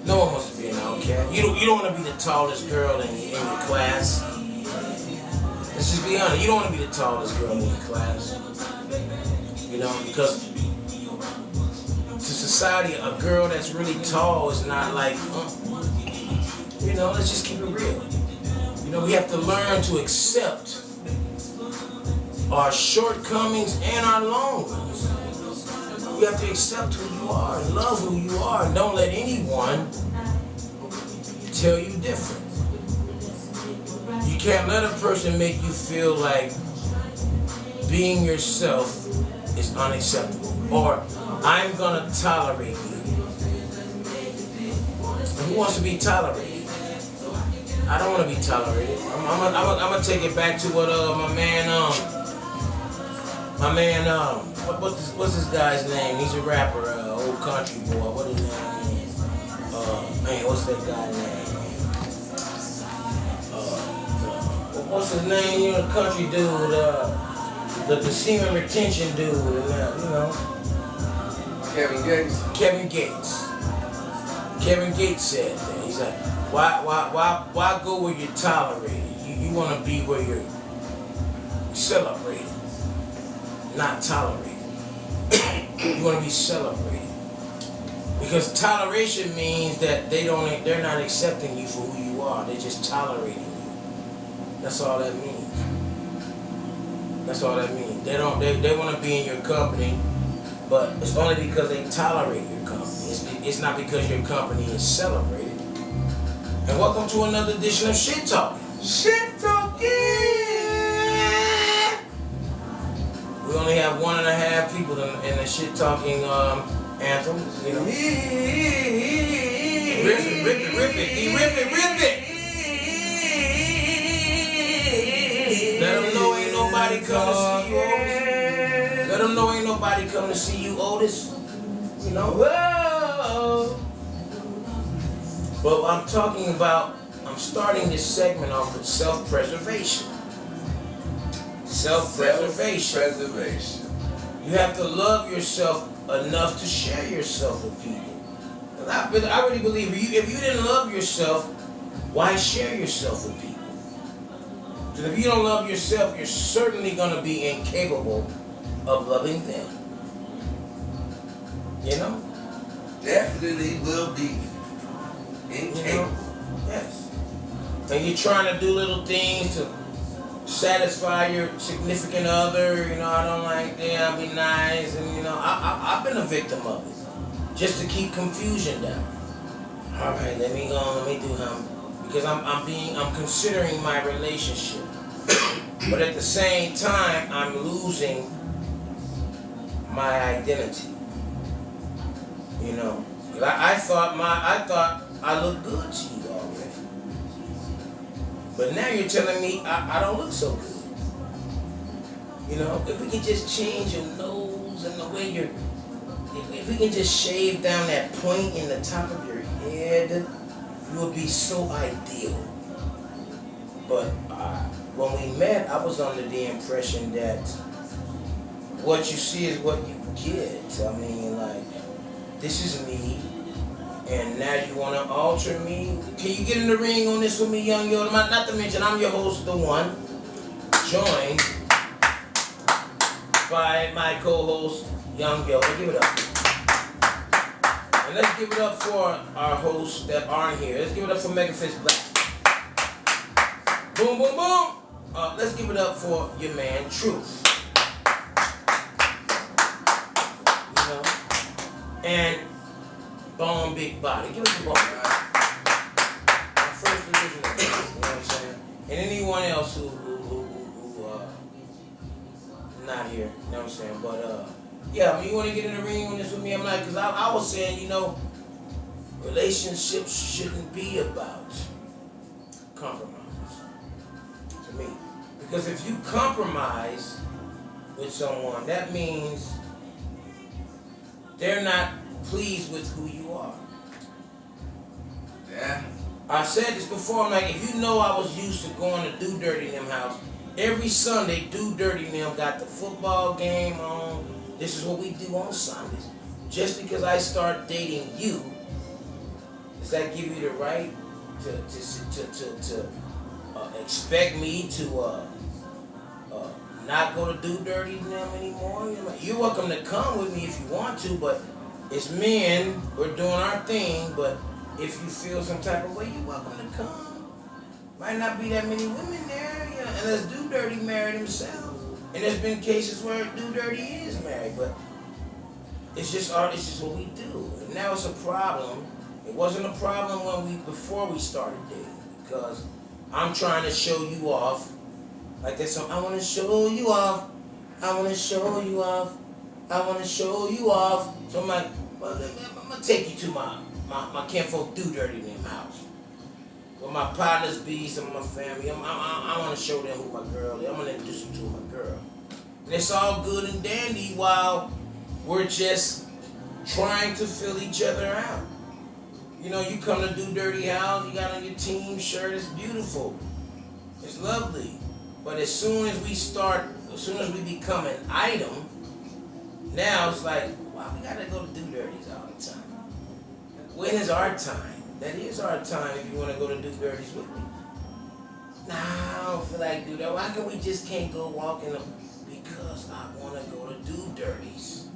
No one wants to be an outcast. You don't want to be the tallest girl in your class. Let's just be honest. You don't want to be the tallest girl in your class. Because to society, a girl that's really tall is not like, let's just keep it real. We have to learn to accept our shortcomings and our long ones. You have to accept who you are, and love who you are, and don't let anyone tell you different. You can't let a person make you feel like being yourself is unacceptable, or I'm gonna tolerate you. Who wants to be tolerated? I don't want to be tolerated. I'm gonna take it back to what what's this guy's name? He's a rapper, old country boy. What his name is? What's that guy's name? What's his name? The country dude, the semen retention dude, Kevin Gates. Kevin Gates said that. He's like, why go where you're tolerated? You want to be where you're celebrated, not tolerated. You want to be celebrated, because toleration means that they're not accepting you for who you are. They're just tolerating you. That's all that means. They want to be in your company, but it's only because they tolerate your company. It's not because your company is celebrated. And welcome to another edition of Shit Talking. Shit Talking! We only have 1.5 people in the Shit Talking anthem. Rip it. Let them know ain't nobody come to see you, Otis. Let them know ain't nobody come to see you, Otis. Whoa. But I'm starting this segment off with self-preservation. Self-preservation. You have to love yourself enough to share yourself with people. And I really believe if you didn't love yourself, why share yourself with people? Because if you don't love yourself, you're certainly going to be incapable of loving them. Definitely will be incapable. Yes. And you're trying to do little things to satisfy your significant other. I don't like that. I'll be nice, and I've been a victim of it, just to keep confusion down. All right, let me do him, because I'm considering my relationship, but at the same time I'm losing my identity. I thought I looked good to you already, but now you're telling me I don't look so good. If we can just change your nose and the way if we can just shave down that point in the top of your head, you would be so ideal. But when we met, I was under the impression that what you see is what you get. This is me, and now you want to alter me? Can you get in the ring on this with me, Young Yoda? Not to mention, I'm your host, The One, joined by my co-host, Young Yoda. Give it up. And let's give it up for our hosts that aren't here. Let's give it up for Megafist Black. Boom, boom, boom. Let's give it up for your man, Truth. And Bone Big Body. Give us a bone. My first original, you know what I'm saying? And anyone else who not here, you know what I'm saying? But you want to get in the ring on this with me? I'm like, because I was saying, relationships shouldn't be about compromise to me. Because if you compromise with someone, that means they're not pleased with who you are. Yeah. I said this before, I'm like, if I was used to going to Do Dirty in them house, every Sunday, Do Dirty in them got the football game on. This is what we do on Sundays. Just because I start dating you, Does that give you the right to expect me to not go to do dirty with them anymore? You're welcome to come with me if you want to, but it's men. We're doing our thing, but if you feel some type of way, you're welcome to come. Might not be that many women there, unless Do Dirty married himself. And there's been cases where Do Dirty is married, but it's just what we do. And now it's a problem. It wasn't a problem before we started dating, because I'm trying to show you off. Like that song, I wanna show you off. I wanna show you off. I wanna show you off. So I'm like, well, I'm gonna take you to my kinfolk Do Dirty in them house. Where my partners be, some of my family. I want to show them who my girl is. I'm going to introduce them to my girl. And it's all good and dandy while we're just trying to fill each other out. You know, you come to Do Dirty house, you got on your team shirt, it's beautiful. It's lovely. But as soon as we become an item, now it's like, wow, we got to go to Do Dirties all the time. When is our time? That is our time if you want to go to Do Dirties with me. Nah, I don't feel like do that. Why can we just can't go walking them? Because I want to go to Do Dirties.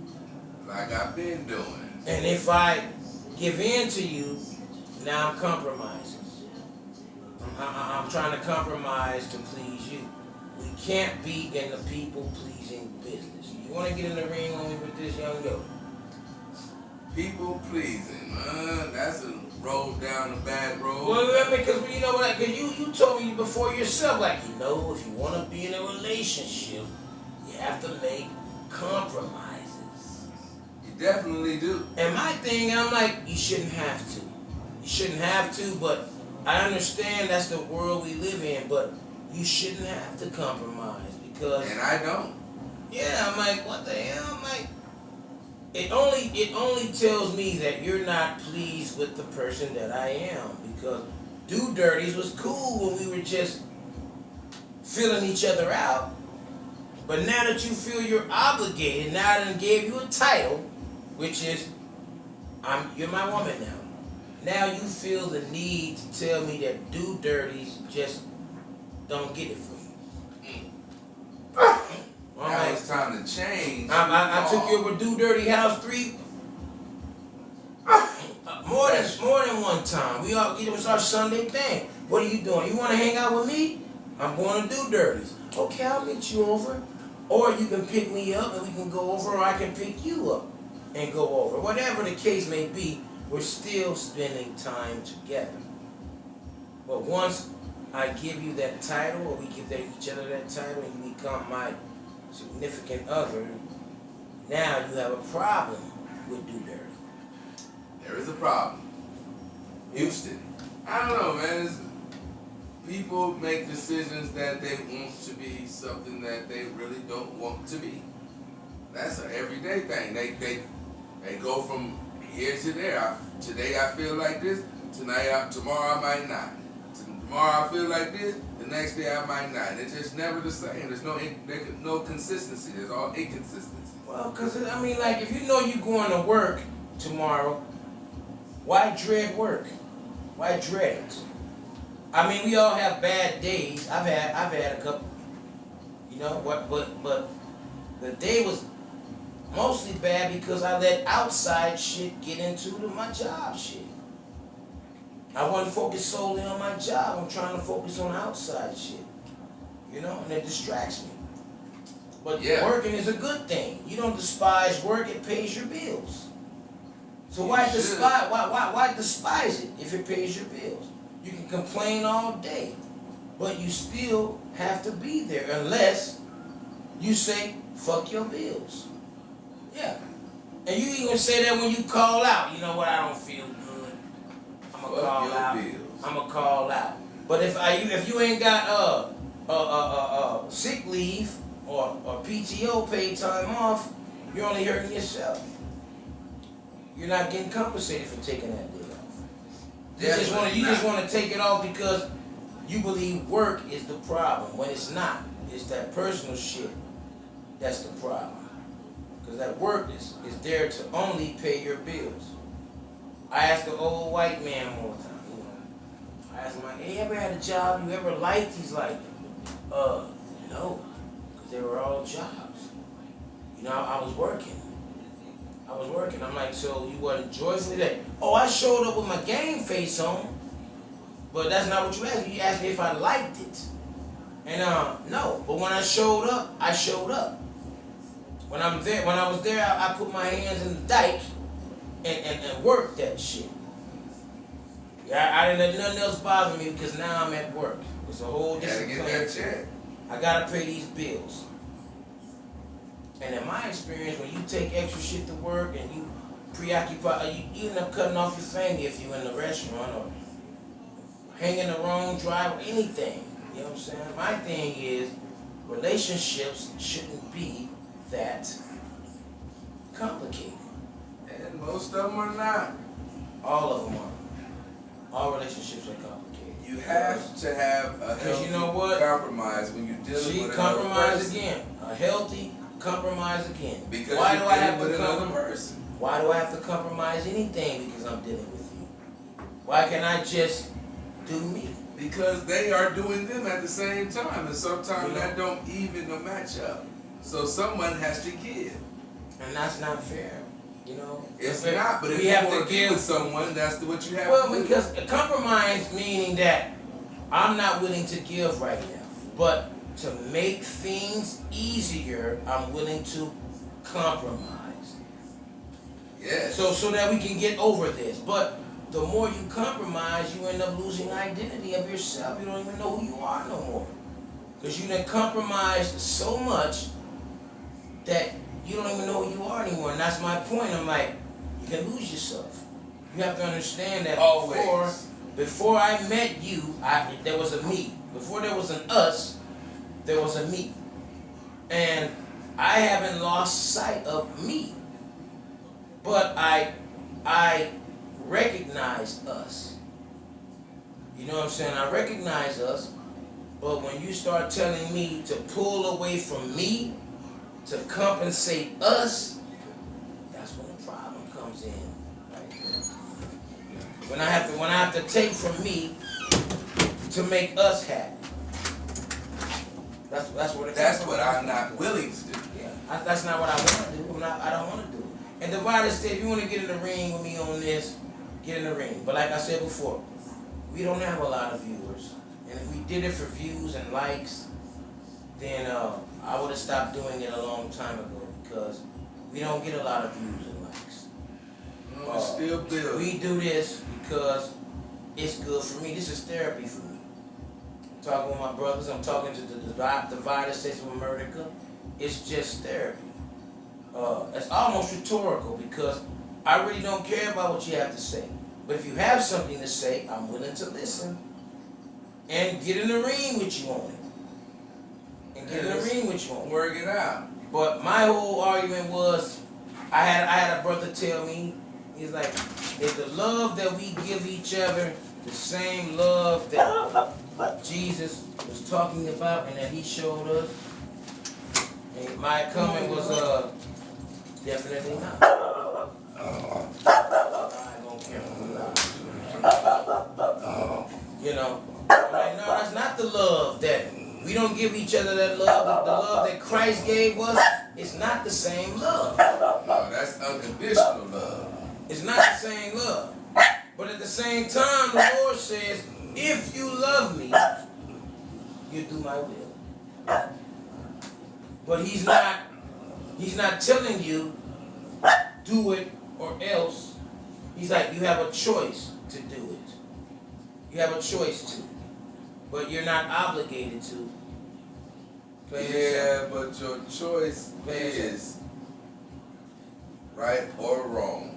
Like I've been doing. And if I give in to you, now I'm compromising. I'm trying to compromise to please you. We can't be in the people-pleasing business. You want to get in the ring only with this young girl? People pleasing, that's a road down the bad road. Well, because you know what? Because you told me before yourself, like, if you want to be in a relationship, you have to make compromises. You definitely do. And my thing, I'm like, you shouldn't have to. You shouldn't have to, but I understand that's the world we live in, but you shouldn't have to compromise because. And I don't. Yeah, I'm like, what the hell? I'm like. It only tells me that you're not pleased with the person that I am, because Do Dirties was cool when we were just filling each other out. But now that you feel you're obligated, now I done gave you a title, which is you're my woman now. Now you feel the need to tell me that Do Dirties just don't get it for you. Now it's time to change. I took you over Do Dirty House 3 more than one time. It was our Sunday thing. What are you doing? You want to hang out with me? I'm going to Do Dirties. Okay, I'll meet you over. Or you can pick me up and we can go over, or I can pick you up and go over. Whatever the case may be, we're still spending time together. But once I give you that title, or we give each other that title, and you become my significant other, now you have a problem with Do Dirty. There is a problem. Houston. I don't know, man. People make decisions that they want to be something that they really don't want to be. That's an everyday thing. They go from here to there. Today I feel like this. Tomorrow I might not. Tomorrow I feel like this. The next day I might not. It's just never the same. There's no consistency. There's all inconsistency. Well, because, I mean, like, if you know you're going to work tomorrow, why dread work? Why dread it? I mean, we all have bad days. I've had a couple, you know, but the day was mostly bad because I let outside shit get into my job shit. I wasn't focused solely on my job. I'm trying to focus on outside shit, you know, and it distracts me. But working is a good thing. You don't despise work; it pays your bills. So why despise it if it pays your bills? You can complain all day, but you still have to be there unless you say, fuck your bills. Yeah. And you even say that when you call out. You know what, I don't feel good. I'm going to call out. I'm going to call out. But if you ain't got sick leave or PTO, paid time off, you're only hurting yourself. You're not getting compensated for taking that day off. You just want to take it off because you believe work is the problem, when it's not. It's that personal shit that's the problem. Because that work is there to only pay your bills. I asked the old white man one time, you know. I asked him, like, hey, you ever had a job you ever liked? He's like, no, because they were all jobs. You know, I was working. I'm like, so you wasn't joyful today? Oh, I showed up with my game face on, but that's not what you asked me. You asked me if I liked it. And no, but when I showed up, I showed up. When I was there, I put my hands in the dike and worked that shit. Yeah, I didn't let nothing else bother me because now I'm at work. It's a whole different Gotta get that check. I gotta pay these bills. And in my experience, when you take extra shit to work and you preoccupy, you end up cutting off your finger if you're in the restaurant or hanging the wrong drive or anything. You know what I'm saying? My thing is, relationships shouldn't be that complicated. And most of them are not. All of them are. All relationships are complicated. You have to have a healthy you know what? compromise when you're dealing with another compromise person. again. A healthy compromise again. Because Why you're do I dealing have with to another person. Why do I have to compromise anything because I'm dealing with you? Why can't I just do me? Because they are doing them at the same time, and sometimes You know? that don't even match up. So someone has to give. And that's not fair. You know? It's not, but if we you have want to to be give with someone, that's what you have Well, to do. because a compromise meaning that I'm not willing to give right now, but to make things easier, I'm willing to compromise. Yes. So that we can get over this. But the more you compromise, you end up losing identity of yourself. You don't even know who you are no more. Because you done compromised so much that you don't even know who you are anymore. And that's my point. I'm like, you can lose yourself. You have to understand that Always. before I met you, there was a me. Before there was an us, there was a me. And I haven't lost sight of me. But I recognize us. You know what I'm saying? I recognize us, but when you start telling me to pull away from me to compensate us, that's when the problem comes in. Right there. When I have to take from me to make us happy. That's what I'm not willing to do. Yeah, that's not what I want to do. I don't want to do it. And Divider said, if you want to get in the ring with me on this, get in the ring. But like I said before, we don't have a lot of viewers. And if we did it for views and likes, then I would have stopped doing it a long time ago because we don't get a lot of views and likes. No, it's still building. We do this because it's good for me. This is therapy for me. I'm talking with my brothers. I'm talking to the Divided States of America. It's just therapy. It's almost rhetorical because I really don't care about what you have to say. But if you have something to say, I'm willing to listen and get in the ring with you on it. Work it out. But my whole argument was, I had a brother tell me, he's like, is the love that we give each other the same love that Jesus was talking about and that he showed us? And my comment was, definitely not. I don't care. You know, I'm like, no, that's not the love that we don't give each other. That love, the love that Christ gave us, it's not the same love. No, that's unconditional love. It's not the same love. But at the same time, the Lord says, if you love me, you do my will. But he's not telling you, do it or else. He's like, you have a choice to do it. You have a choice to. But you're not obligated to. Yeah, but your choice is right or wrong.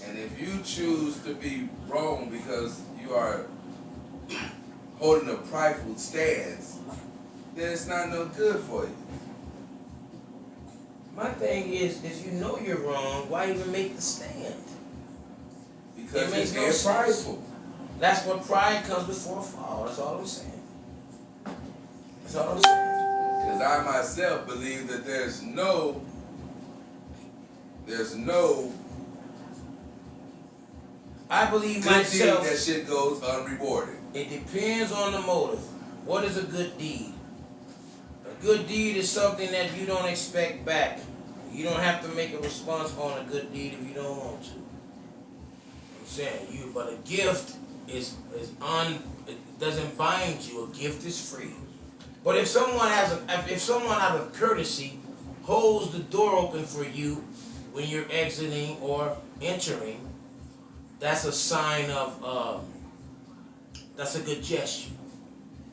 And if you choose to be wrong because you are holding a prideful stance, then it's not no good for you. My thing is, if you know you're wrong, why even make the stand? Because It makes it's no being sense. prideful. That's what pride comes before a fall. That's all I'm saying. That's all I'm saying. Because I myself believe that there's no I believe Good myself. deed, that shit goes unrewarded. It depends on the motive. What is a good deed? A good deed is something that you don't expect back. You don't have to make a response on a good deed if you don't want to. I'm saying you, but a gift is it doesn't bind you. A gift is free. But if someone out of courtesy holds the door open for you when you're exiting or entering, that's a sign of that's a good gesture.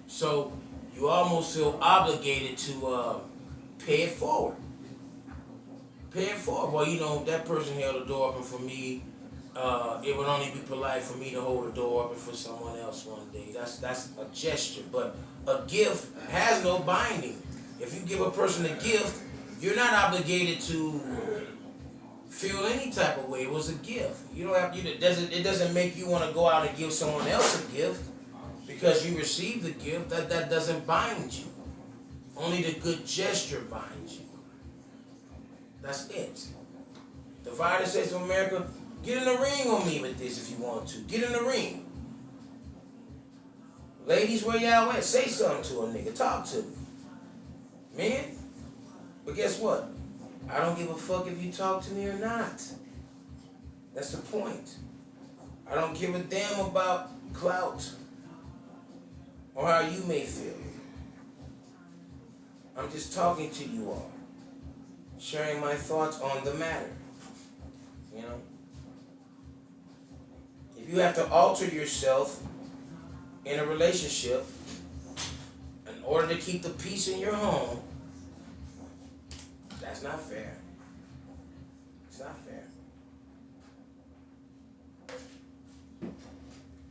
So you almost feel obligated to pay it forward. Pay it forward. Well, you know, that person held the door open for me. It would only be polite for me to hold the door open for someone else one day. That's a gesture. But a gift has no binding. If you give a person a gift, you're not obligated to feel any type of way. It was a gift. You don't have. It doesn't make you want to go out and give someone else a gift because you received the gift. That doesn't bind you. Only the good gesture binds you. That's it. The United States of America, get in the ring on me with this if you want to. Get in the ring. Ladies, where y'all at? Say something to a nigga. Talk to me. Men? But guess what? I don't give a fuck if you talk to me or not. That's the point. I don't give a damn about clout or how you may feel. I'm just talking to you all. Sharing my thoughts on the matter. You know? If you have to alter yourself in a relationship in order to keep the peace in your home, that's not fair. It's not fair.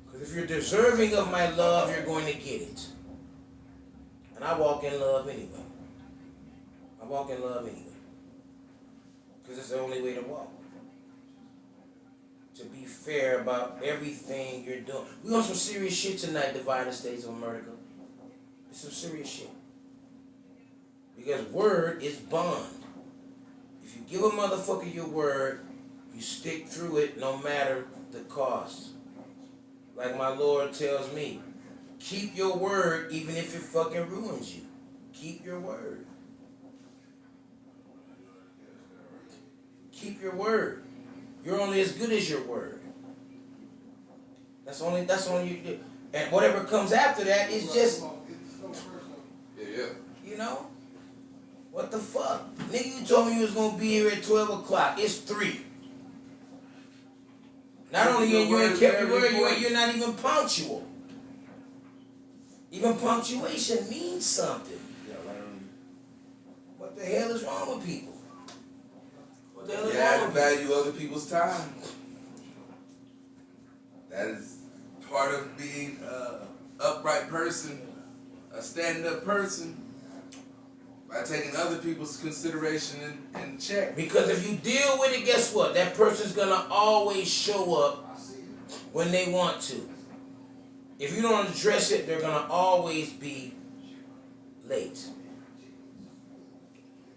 Because if you're deserving of my love, you're going to get it. And I walk in love anyway. I walk in love anyway. Because it's the only way to walk. To be fair about everything you're doing. We on some serious shit tonight, Divided States of America. It's some serious shit. Because word is bond. If you give a motherfucker your word, you stick through it no matter the cost. Like my Lord tells me, keep your word even if it fucking ruins you. Keep your word. Keep your word. You're only as good as your word. That's only you do. And whatever comes after that is just, Yeah. you know, what the fuck? Nigga, you told me you was gonna be here at 12 o'clock. It's 3. Not only you ain't kept your word, you're not even punctual. Even punctuation means something. What the hell is wrong with people? What the hell is You wrong have to with people? value other people's time. That is part of being an upright person, a stand-up person, by taking other people's consideration in check. Because if you deal with it, guess what? That person's gonna always show up when they want to. If you don't address it, they're gonna always be late.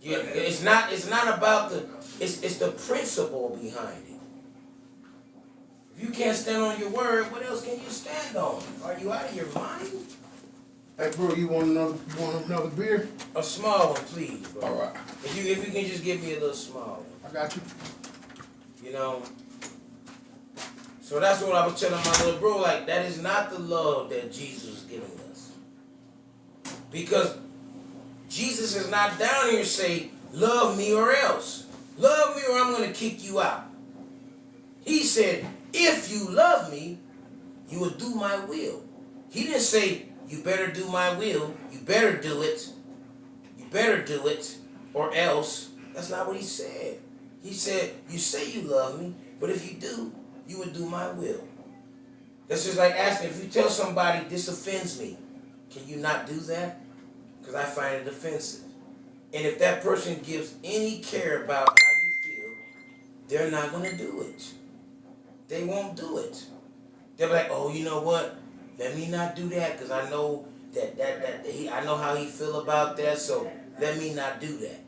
Yeah, it's not about it's the principle behind it. If you can't stand on your word, what else can you stand on? Are you out of your mind? Hey, bro, you want another beer? A small one, please, bro. All right. If you can just give me a little small one. I got you. You know? So that's what I was telling my little bro, like, that is not the love that Jesus is giving us. Because Jesus is not down here saying, love me or else. Love me or I'm going to kick you out. He said, if you love me, you will do my will. He didn't say, you better do my will. You better do it. You better do it or else. That's not what he said. He said, you say you love me, but if you do, you would do my will. That's just like asking, if you tell somebody this offends me, can you not do that? Because I find it offensive. And if that person gives any care about how you feel, they're not going to do it. They won't do it. They'll be like, oh, you know what? Let me not do that because I know I know how he feel about that, so let me not do that.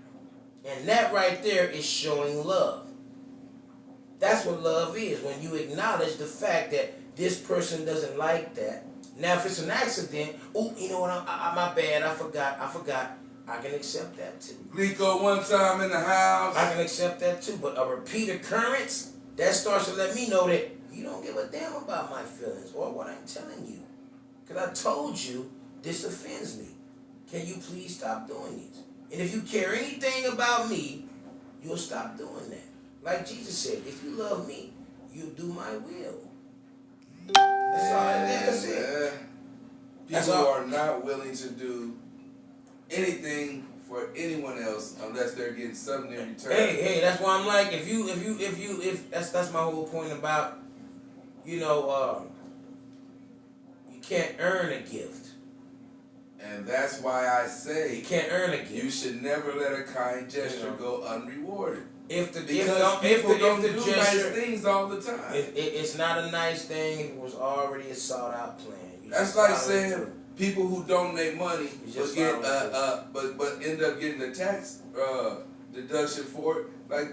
And that right there is showing love. That's what love is. When you acknowledge the fact that this person doesn't like that. Now, if it's an accident, oh, you know what? My bad. I forgot. I can accept that too. Glico one time in the house. I can accept that too. But a repeat occurrence, that starts to let me know that you don't give a damn about my feelings or what I'm telling you. Because I told you this offends me. Can you please stop doing it? And if you care anything about me, you'll stop doing that. Like Jesus said, if you love me, you'll do my will. That's all. That's it. People are not willing to do anything for anyone else unless they're getting something in return. Hey, that's why I'm like, if that's my whole point about, you can't earn a gift. And that's why I say you can't earn a gift. You should never let a kind gesture go unrewarded. Because people don't do gesture, nice things all the time. It's not a nice thing if it was already a sought out plan. That's like saying people who donate money but get but end up getting a tax deduction for it. Like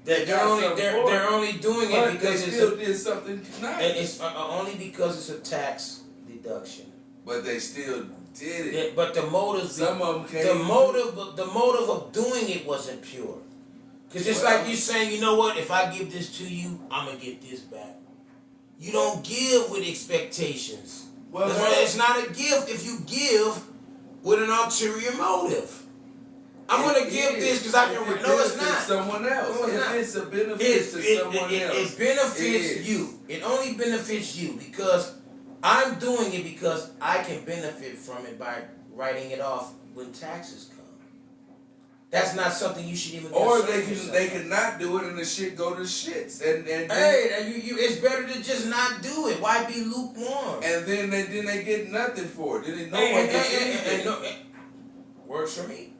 they're only doing it because they still did something nice. And it's only because it's a tax deduction. But they still did it. Yeah, but the motive, some of them came. The motive of doing it wasn't pure. Because it's like you saying, you know what? If I give this to you, I'm gonna get this back. You don't give with expectations. Well, it's not a gift if you give with an ulterior motive. I'm gonna give this because I can. No, it's not. Someone else. No, it's not. It's a benefit to someone else. It benefits you. It only benefits you because I'm doing it because I can benefit from it by writing it off when taxes come. That's not something you should even. Or they can not do it and the shit go to shits and it's better to just not do it. Why be lukewarm? And then they get nothing for it. Then they know what they works for me.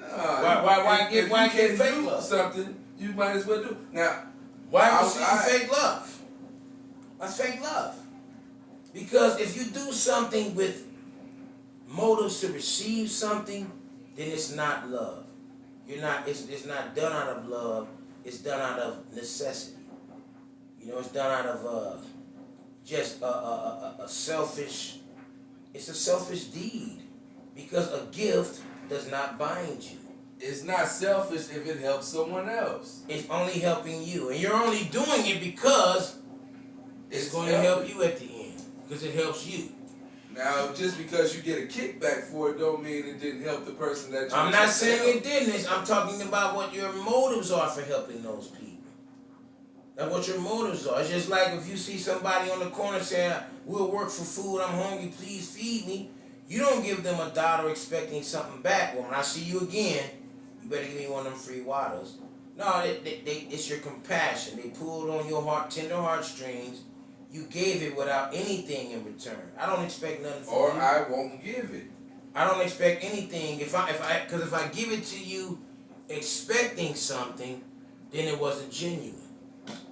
Why get fake love? Something you might as well do. Now, why fake love? That's fake love. Because if you do something with motives to receive something, then it's not love. It's not done out of love. It's done out of necessity. It's done out of just a selfish. It's a selfish deed because a gift does not bind you. It's not selfish if it helps someone else. It's only helping you, and you're only doing it because it's going to help you at the end because it helps you. Now, just because you get a kickback for it don't mean it didn't help the person that you I'm not saying it didn't. I'm talking about what your motives are for helping those people. That's what your motives are. It's just like if you see somebody on the corner saying, we'll work for food, I'm hungry, please feed me. You don't give them $1 expecting something back. Well, when I see you again, you better give me one of them free waters. No, it's your compassion. They pulled on your tender heartstrings. You gave it without anything in return. I don't expect nothing from you. Or I won't give it. I don't expect anything. Because if I give it to you expecting something, then it wasn't genuine.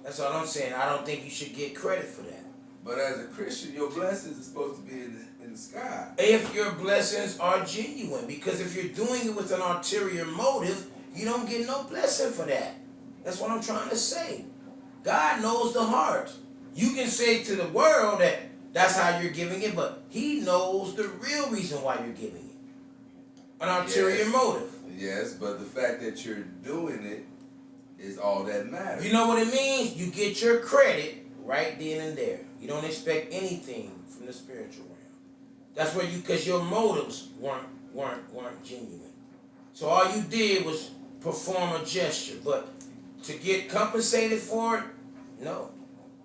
That's all I'm saying. I don't think you should get credit for that. But as a Christian, your blessings are supposed to be in the sky. If your blessings are genuine. Because if you're doing it with an ulterior motive, you don't get no blessing for that. That's what I'm trying to say. God knows the heart. You can say to the world that that's how you're giving it, but he knows the real reason why you're giving it. An ulterior motive. Yes, but the fact that you're doing it is all that matters. You know what it means? You get your credit right then and there. You don't expect anything from the spiritual realm. That's where because your motives weren't genuine. So all you did was perform a gesture, but to get compensated for it, no.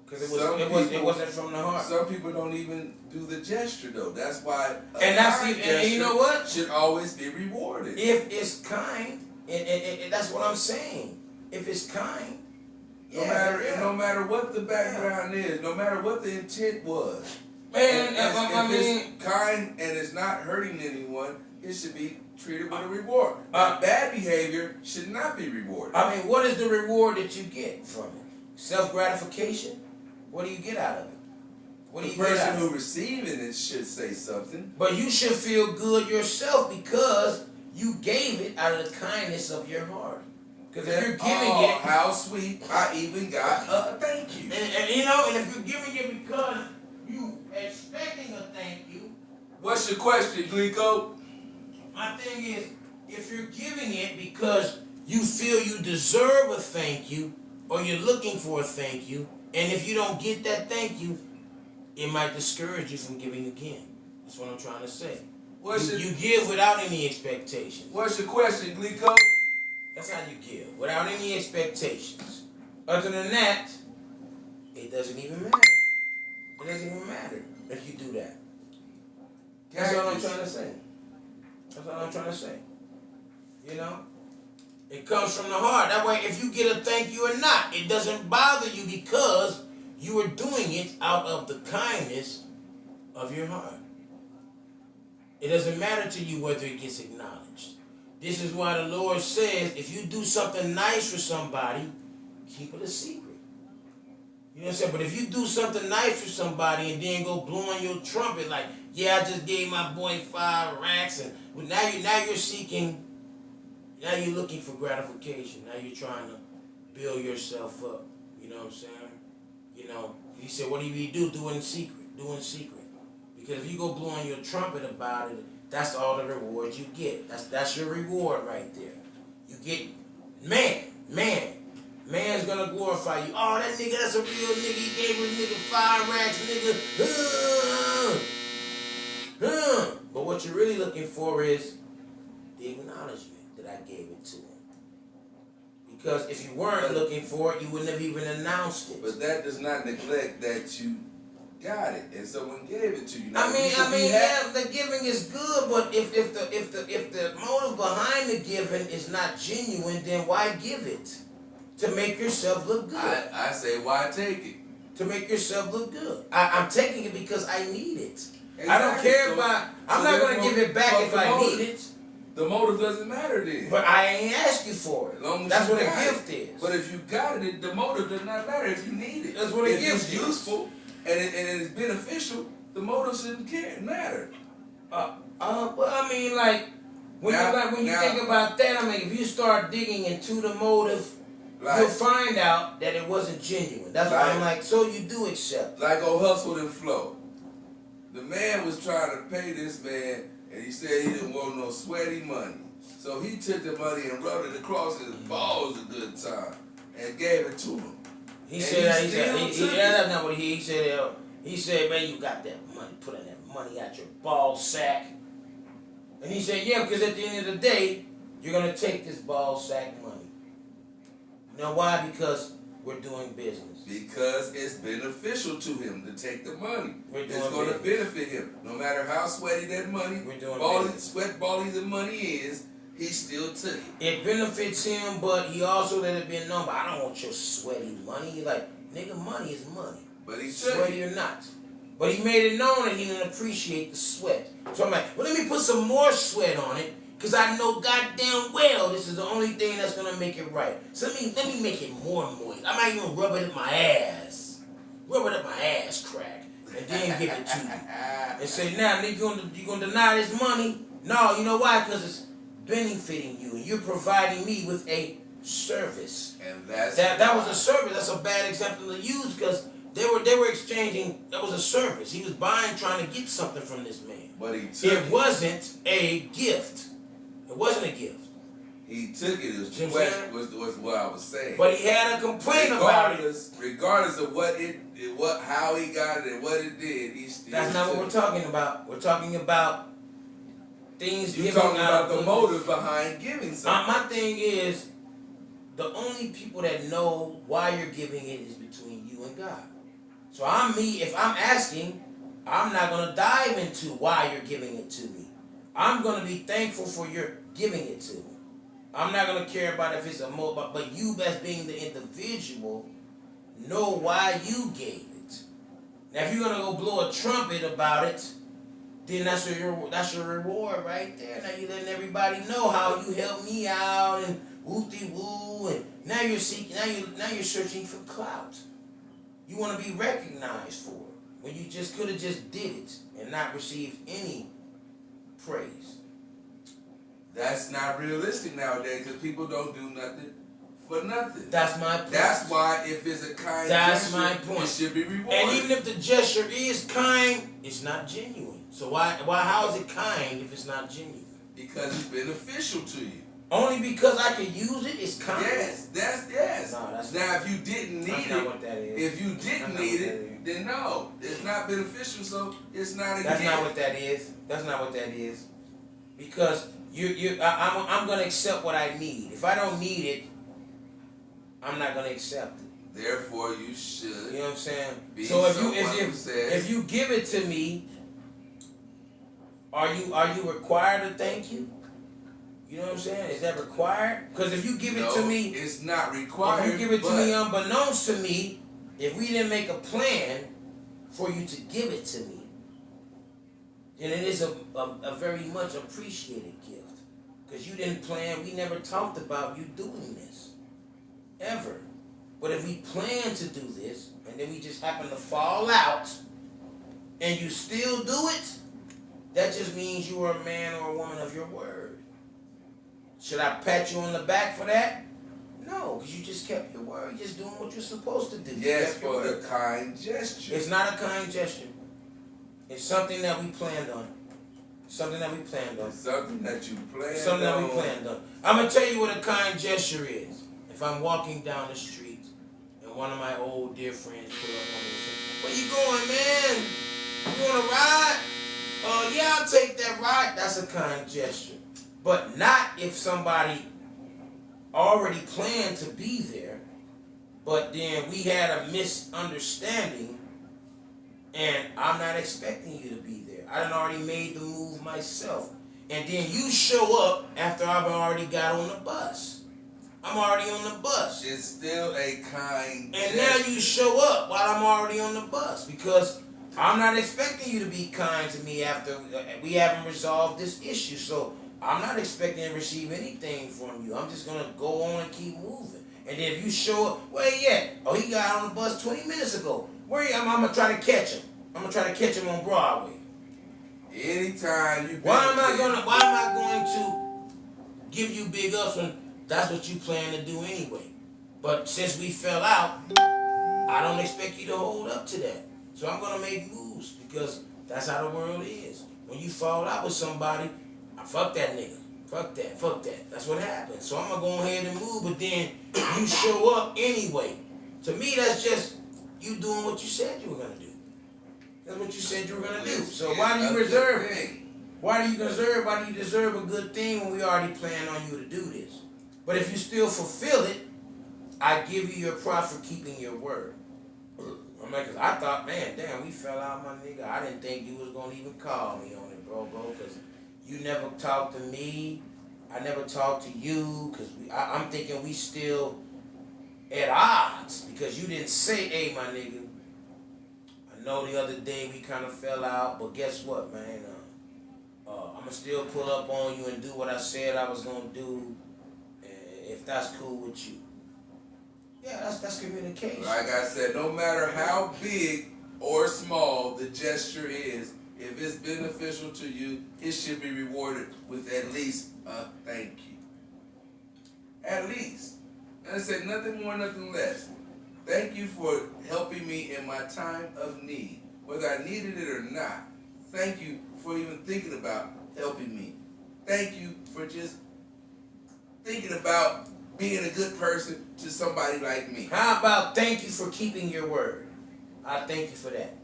Because it wasn't from the heart. Some people don't even do the gesture though. That's why and you know what? Should always be rewarded. If it's kind, and that's what I'm saying. If it's kind, no matter what the background is, no matter what the intent was, man. If it's kind and it's not hurting anyone, it should be treated with a reward. Bad behavior should not be rewarded. I mean, what is the reward that you get from it? Self-gratification? What do you get out of it? What do you get out of it? The person who receiving it should say something. But you should feel good yourself because you gave it out of the kindness of your heart. Because if you're giving oh, it, how sweet! I even got a thank you. and you know, and if you're giving it because you expecting a thank you, What's your question, Glico? my thing is, if you're giving it because you feel you deserve a thank you, or you're looking for a thank you, and if you don't get that thank you, it might discourage you from giving again. That's what I'm trying to say. You give without any expectations. What's your question, Glico? That's how you give, without any expectations. Other than that, it doesn't even matter. It doesn't even matter if you do that. That's all I'm trying to say. That's all I'm trying to say. You know? It comes from the heart. That way, if you get a thank you or not, it doesn't bother you because you are doing it out of the kindness of your heart. It doesn't matter to you whether it gets acknowledged. This is why the Lord says, if you do something nice for somebody, keep it a secret. You know what I'm saying? But if you do something nice for somebody and then go blowing your trumpet like, yeah, I just gave my boy 5 racks, and well, now you're seeking, now you're looking for gratification. Now you're trying to build yourself up. You know what I'm saying? You know, he said, what do you do? Do it in secret. Do it in secret. Because if you go blowing your trumpet about it, that's all the reward you get. That's your reward right there. You get, man's gonna glorify you. Oh, that nigga, that's a real nigga. He gave his nigga 5 racks, nigga. But what you're really looking for is the acknowledgement that I gave it to him. Because if you weren't looking for it, you wouldn't have even announced it. But that does not neglect that you got it and someone gave it to you. Now, yeah, the giving is good, but if the motive behind the giving is not genuine, then why give it? To make yourself look good. I say, why take it? To make yourself look good. I'm taking it because I need it. Exactly. I don't care about. I'm not going to give it back if I need it. The motive doesn't matter then. But I ain't asked you for it. That's what a gift is. But if you got it, the motive does not matter if you need it. That's what a gift is. If it's useful and it's beneficial, the motive shouldn't matter. Well, I mean, like when you think about that, I mean, if you start digging into the motive, you'll find out that it wasn't genuine. That's why I'm like, so you do accept. Like on Hustle and Flow. The man was trying to pay this man, and he said he didn't want no sweaty money. So he took the money and rubbed it across his balls a good time and gave it to him. He said, that's not what he said. He said, man, you got that money, putting that money out your ball sack. And he said, yeah, because at the end of the day, you're going to take this ball sack money. You know why? Because we're doing business. Because it's beneficial to him to take the money. It's going to business. benefit him. No matter how sweaty that money, sweat bally the money is, he still took it. It benefits him, but he also let it be known, but I don't want your sweaty money. You're like, nigga, money is money. But he sweaty or not. But he made it known that he didn't appreciate the sweat. So I'm like, well, let me put some more sweat on it, because I know goddamn well this is the only thing that's going to make it right. So let me make it more moist. I might even rub it up my ass. Rub it up my ass crack. And then give it to you. And say, now, nigga, you gonna deny this money? No, you know why? Because it's benefiting you. And you're providing me with a service. And that was a service. That's a bad example to use because they were exchanging. That was a service. He was buying, trying to get something from this man. But he took it. It wasn't a gift. It wasn't a gift. He took it as was what I was saying. But he had a complaint about it. Regardless of how he got it and what it did, he still. That's not what we're talking about. We're talking about things. You're talking about the motive behind giving something. My thing is, the only people that know why you're giving it is between you and God. So if I'm asking, I'm not gonna dive into why you're giving it to me. I'm gonna be thankful for your giving it to me. I'm not going to care about if it's a motive, but you as being the individual know why you gave it. Now, if you're going to go blow a trumpet about it, then that's your reward right there. Now you're letting everybody know how you helped me out and woo-de-woo, and now you're searching for clout. You want to be recognized for it when you just could have just did it and not received any praise. That's not realistic nowadays because people don't do nothing for nothing. That's my point. That's why if it's a kind That's gesture, my point. it should be rewarded. And even if the gesture is kind, it's not genuine. So how is it kind if it's not genuine? Because it's beneficial to you. Only because I can use it, it's kind. Yes, yes. No, that's now, if you didn't need that's it, not what that is. if you didn't need it, then no, it's not beneficial. So it's not a That's gift. not what that is. That's not what that is. Because I'm gonna accept what I need. If I don't need it, I'm not gonna accept it. Therefore, you should. You know what I'm saying? Be So someone who says, if you give it to me, are you required to thank you? You know what I'm saying? Is that required? Because if you give it to me, it's not required. if you give it to me unbeknownst to me, if we didn't make a plan for you to give it to me, then it is a very much appreciated gift. Because you didn't plan, we never talked about you doing this. Ever. But if we plan to do this, and then we just happen to fall out, and you still do it, that just means you are a man or a woman of your word. Should I pat you on the back for that? No, because you just kept your word. You're just doing what you're supposed to do. Yes, for the kind gesture. It's not a kind gesture. It's something that we planned on. Something that we planned on. Something that you planned on. Something that we planned on. I'm going to tell you what a kind gesture is. If I'm walking down the street and one of my old dear friends pull up on me and say, "Where you going, man? You want to ride?" Yeah, I'll take that ride. That's a kind gesture. But not if somebody already planned to be there, but then we had a misunderstanding and I'm not expecting you to be there. I done already made the move myself. And then you show up after I've already got on the bus. I'm already on the bus. It's still a kind And gesture. now you show up while I'm already on the bus because I'm not expecting you to be kind to me after we haven't resolved this issue. So I'm not expecting to receive anything from you. I'm just going to go on and keep moving. And then if you show up, where he at? Oh, he got on the bus 20 minutes ago. Where I'm going to try to catch him. I'm going to try to catch him on Broadway. Anytime you Why am I going to give you big ups when that's what you plan to do anyway? But since we fell out, I don't expect you to hold up to that. So I'm going to make moves because that's how the world is. When you fall out with somebody, fuck that nigga. Fuck that. That's what happens. So I'm going to go ahead and move, but then you show up anyway. To me, that's just you doing what you said you were going to do. That's what you said you were going to do. So why do you reserve it? Why do you deserve a good thing when we already planned on you to do this? But if you still fulfill it, I give you your props for keeping your word. I'm like, cause I thought, man, damn, we fell out, my nigga. I didn't think you was going to even call me on it, bro, because you never talked to me. I never talked to you because I'm thinking we still at odds because you didn't say, "Hey, my nigga, I know the other day we kind of fell out, but guess what, man? I'm going to still pull up on you and do what I said I was going to do if that's cool with you." Yeah, that's communication. Like I said, no matter how big or small the gesture is, if it's beneficial to you, it should be rewarded with at least a thank you. At least. And I said nothing more, nothing less. Thank you for helping me in my time of need. Whether I needed it or not, thank you for even thinking about helping me. Thank you for just thinking about being a good person to somebody like me. How about thank you for keeping your word? I thank you for that.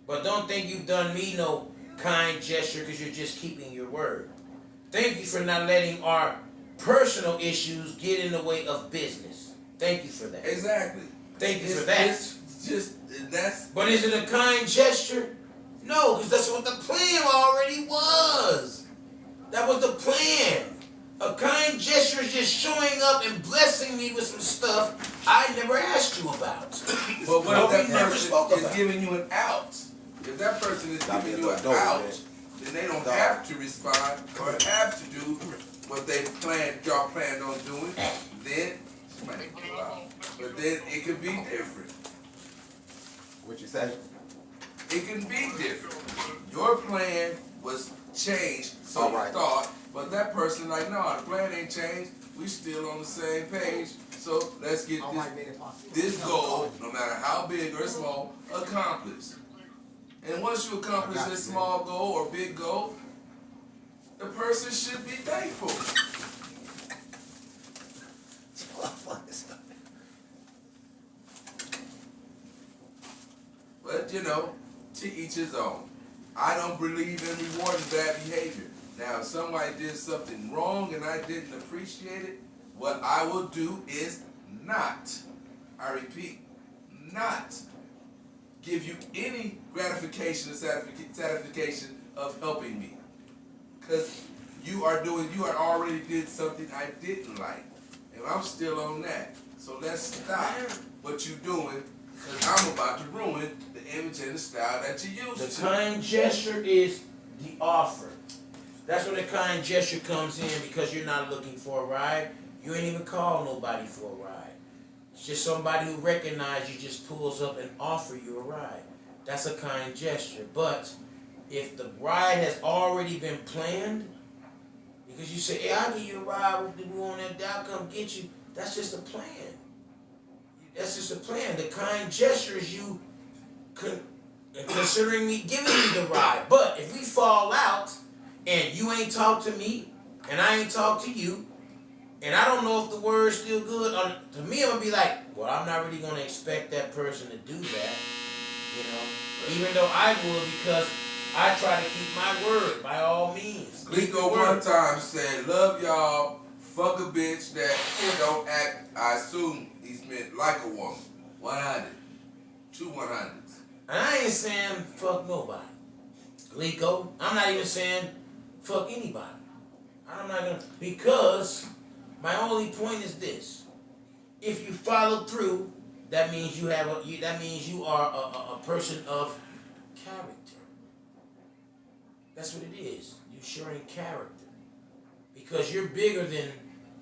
But don't think you've done me no kind gesture because you're just keeping your word. Thank you for not letting our personal issues get in the way of business. Thank you for that. Exactly. Thank you for that. But is it a kind gesture? No, because that's what the plan already was. That was the plan. A kind gesture is just showing up and blessing me with some stuff I never asked you about. But what if that person is about giving you an out? If that person is giving you an out, then they don't have to respond or have to do what y'all planned on doing. Then, but then it could be different. What you say? It can be different. Your plan was changed, so you thought, but that person like, no, the plan ain't changed. We still on the same page. So let's get I this might make it possible. this goal, no matter how big or small, accomplished. And once you accomplish this small goal or big goal, the person should be thankful. But you know, to each his own. I don't believe in rewarding bad behavior. Now, if somebody did something wrong and I didn't appreciate it, what I will do is not, I repeat, not give you any gratification or satisfaction of helping me. Because you already did something I didn't like. And I'm still on that. So let's stop what you're doing, because I'm about to ruin the image and the style that you use. The kind gesture is the offer. That's where the kind gesture comes in, because you're not looking for a ride. You ain't even call nobody for a ride. It's just somebody who recognizes you just pulls up and offer you a ride. That's a kind gesture. But if the ride has already been planned, because you say, hey, I'll give you a ride, we want that, I'll come get you. That's just a plan. That's just a plan. The kind gesture is you considering me giving you the ride. But if we fall out and you ain't talk to me and I ain't talk to you, and I don't know if the word's still good, to me I'm going to be like, well, I'm not really going to expect that person to do that, you know, even though I would, because I try to keep my word by all means. Glico one time said, love y'all, fuck a bitch that don't act, I assume he's meant like a woman. 100. 2 100s. And I ain't saying fuck nobody. Glico, I'm not even saying fuck anybody. I'm not gonna, because my only point is this. If you follow through, that means you have that means you are a person of character. That's what it is. You're showing character. Because you're bigger than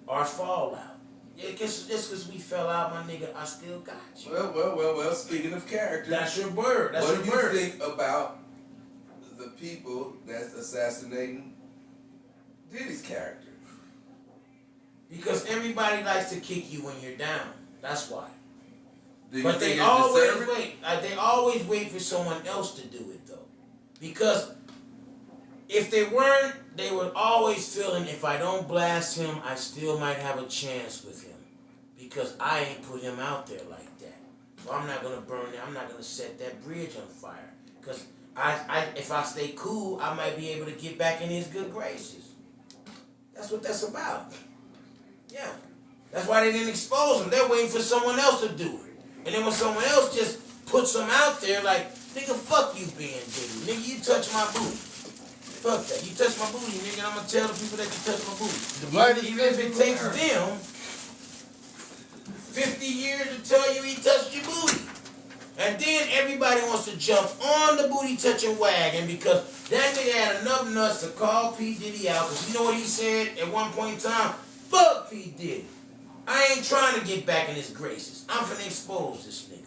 our fallout. Yeah, just because we fell out, my nigga, I still got you. Well, speaking of character. That's your word. That's what your word. What do you think about the people that's assassinating Diddy's character? Because everybody likes to kick you when you're down. That's why. Do you But think they it's always deserving? wait. They always wait for someone else to do it, though. Because if they weren't, they would always feeling, if I don't blast him, I still might have a chance with him. Because I ain't put him out there like that. So I'm not going to burn it. I'm not going to set that bridge on fire. Because if I stay cool, I might be able to get back in his good graces. That's what that's about. Yeah. That's why they didn't expose him. They're waiting for someone else to do it. And then when someone else just puts them out there, like, nigga, fuck you being Diddy. Nigga, you touch my booty. Fuck that. You touch my booty, nigga, and I'm going to tell the people that you touch my booty. Even if it takes them 50 years to tell you he touched your booty. And then everybody wants to jump on the booty touching wagon because that nigga had enough nuts to call P. Diddy out. Because you know what he said at one point in time? Fuck P. Diddy. I ain't trying to get back in his graces. I'm finna expose this nigga.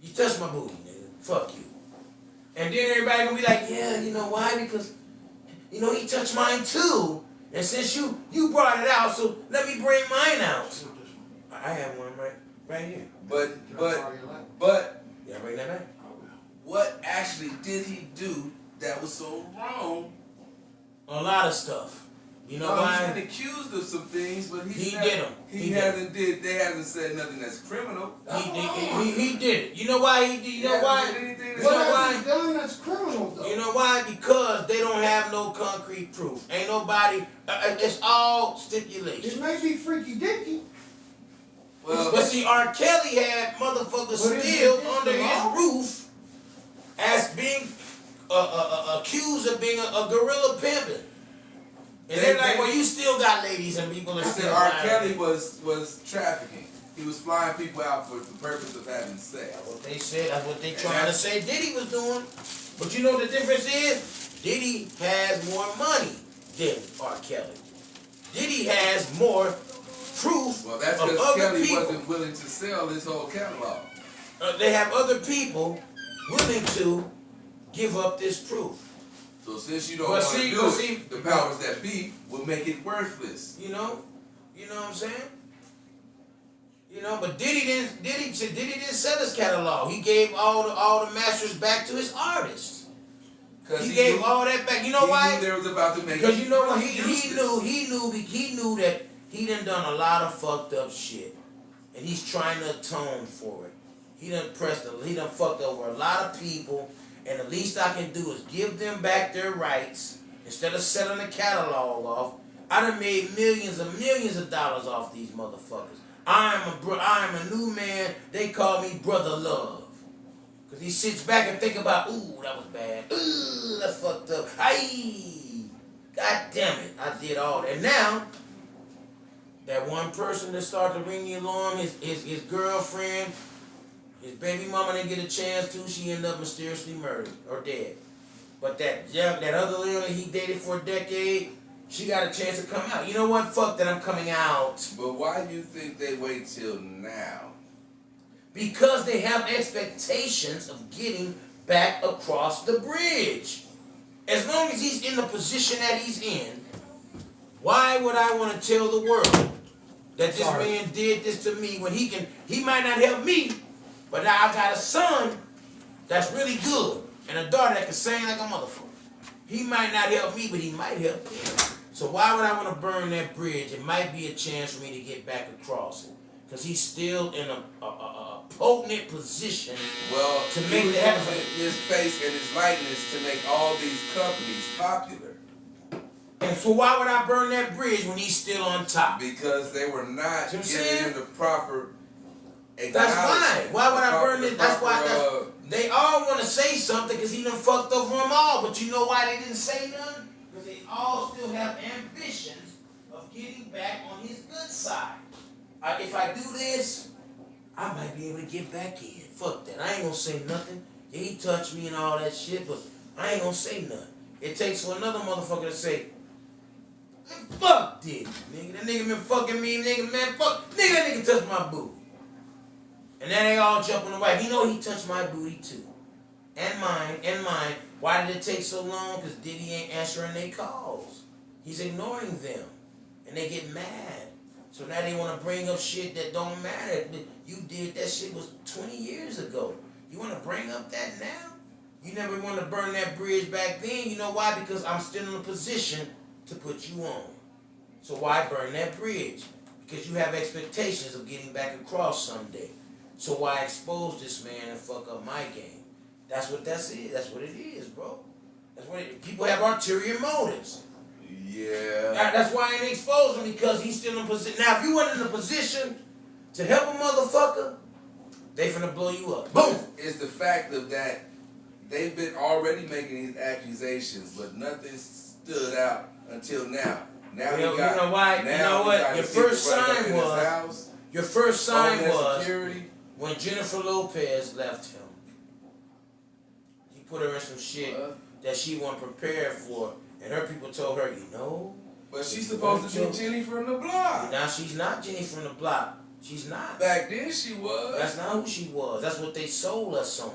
You touch my booty, nigga. Fuck you. And then everybody gonna be like, yeah, you know why? Because, you know, he touched mine too. And since you brought it out, so let me bring mine out. I have one right here. But Yeah, bring that back. what actually did he do that was so wrong? A lot of stuff. You know why? He's been accused of some things, but He did them. They haven't said nothing that's criminal. He did it. You know why he did? You know why? You know What why? has he done that's criminal, though? You know why? Because they don't have no concrete proof. Ain't nobody. It's all stipulation. It may be freaky dicky. Well, But see, R. Kelly had motherfuckers But still it's under the law. his roof as being accused of being a gorilla pimping. And they're like, well, you still got ladies and people are I said still R. lying. Kelly was trafficking. He was flying people out for the purpose of having sex. That's what they said. That's what they trying to say Diddy was doing. But you know what the difference is? Diddy has more money than R. Kelly. Diddy has more proof Well, that's of because other Kelly people. wasn't willing to sell his whole catalog. They have other people willing to give up this proof. So since you don't But want to see- do but it, see- the powers that be will make it worthless. You know what I'm saying? You know, but Diddy didn't sell his catalog. He gave all the masters back to his artists. He gave knew, all that back. You know why? He knew they was about to make. Because you know what? He knew that he done a lot of fucked up shit, and he's trying to atone for it. He done fucked over a lot of people, and the least I can do is give them back their rights instead of selling the catalog off. I done made millions of dollars off these motherfuckers. I am a new man. They call me Brother Love. Because he sits back and think about, ooh, that was bad. Ooh, that's fucked up. Aye. God damn it. I did all that. And now, that one person that started to ring the alarm, his girlfriend, his baby mama didn't get a chance to. She ended up mysteriously murdered or dead. But that other girl that he dated for a decade, she got a chance to come out. You know what? Fuck that, I'm coming out. But why do you think they wait till now? Because they have expectations of getting back across the bridge. As long as he's in the position that he's in, why would I want to tell the world that this man did this to me when he might not help me, but now I got a son that's really good and a daughter that can sing like a motherfucker. He might not help me, but he might help them. So why would I want to burn that bridge? It might be a chance for me to get back across it. Because he's still in a potent position to make that happen. His face and his likeness to make all these companies popular. And so why would I burn that bridge when he's still on top? Because they were not giving him the proper acknowledgement. That's why. Why would I burn it? That's why. They all want to say something because he done fucked over them all. But you know why they didn't say nothing? Because they all still have ambitions of getting back on his good side. If I do this, I might be able to get back in. Fuck that. I ain't gonna say nothing. Yeah, he touched me and all that shit, but I ain't gonna say nothing. It takes for another motherfucker to say, man, fuck this, nigga. That nigga been fucking me, nigga, man. Fuck. Nigga, that nigga touched my booty. And then they all jump on the right. You know he touched my booty too. And mine. Why did it take so long? Because Diddy ain't answering their calls. He's ignoring them. And they get mad. So now they want to bring up shit that don't matter. You did that shit was 20 years ago. You want to bring up that now? You never want to burn that bridge back then. You know why? Because I'm still in a position to put you on. So why burn that bridge? Because you have expectations of getting back across someday. So why expose this man and fuck up my game? That's what that is. That's what it is, bro. That's what it. People have ulterior motives. Yeah. That's why I ain't exposed him, because he's still in position. Now, if you weren't in a position to help a motherfucker, they finna blow you up. Boom! It's the fact of that they've been already making these accusations, but nothing stood out until now. Now you know why? You know what? Your first sign was security. When Jennifer Lopez left him. He put her in some shit that she wasn't prepared for. And her people told her, you know. But she's supposed to be Jenny from the block. Now she's not Jenny from the block. She's not. Back then she was. That's not who she was. That's what they sold us on.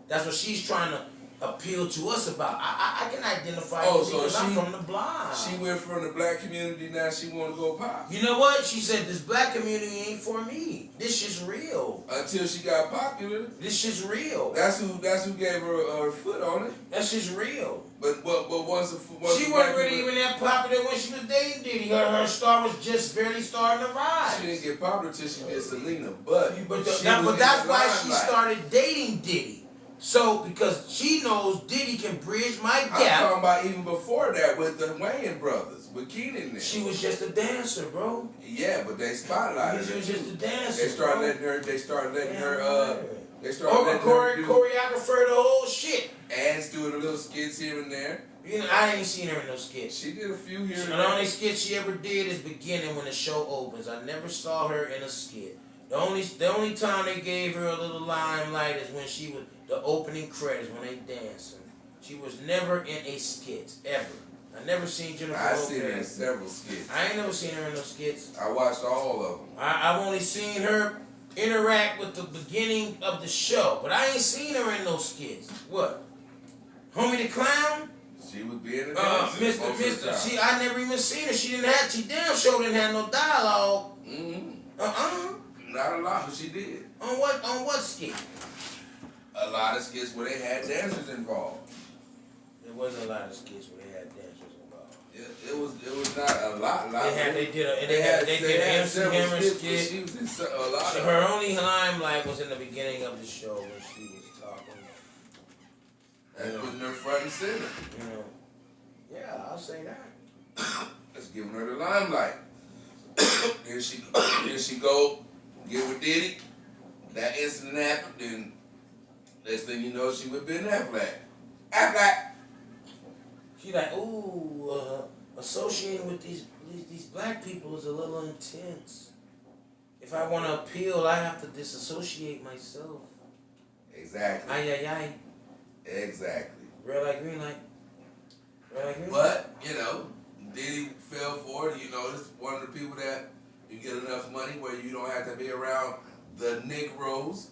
That's what she's trying to appeal to us about. I can identify you because I'm from the block. She went from the black community, now she want to go pop. You know what? She said, this black community ain't for me. This shit's real. Until she got popular. This shit's real. That's who gave her foot on it. That shit's real. But once she wasn't really even that popular when she was dating Diddy. Her star was just barely starting to rise. She didn't get popular until she did Selena, but that's why she started dating Diddy. So, because she knows Diddy can bridge my gap. I'm talking about even before that with the Wayans brothers, with Keenan there. She was just a dancer, bro. Yeah, but they spotlighted her. She was just a dancer. They started letting her choreographer the whole shit. And doing a little skits here and there. You know, I ain't seen her in no skits. She did a few here and there. The only skit she ever did is beginning when the show opens. I never saw her in a skit. The only time they gave her a little limelight is when she was the opening credits when they dancing. She was never in a skit ever. I never seen Jennifer Lopez. I seen her in several skits. I ain't never seen her in no skits. I watched all of them. I've only seen her interact with the beginning of the show, but I ain't seen her in no skits. What? Homie the Clown? She was being a dancer. Mr. I never even seen her. She damn sure didn't have no dialogue. Mm-hmm. Not a lot, but she did. On what skit? A lot of skits where they had dancers involved. There wasn't a lot of skits where they had dancers involved. It was not a lot. They did an MC Hammer skit. She was in a lot So of. her only limelight was in the beginning of the show when she was talking. And putting her front and center. You know. Yeah, I'll say that. That's giving her the limelight. Here she go, get with Diddy. That incident happened, and next thing you know, she with Ben Affleck. Affleck. She like, ooh, associating with these black people is a little intense. If I want to appeal, I have to disassociate myself. Exactly. Ay, ay, ay. Exactly. Red light, green light. Red light, green light. But, you know, Diddy fell for it. You know, it's one of the people that you get enough money where you don't have to be around the Negroes,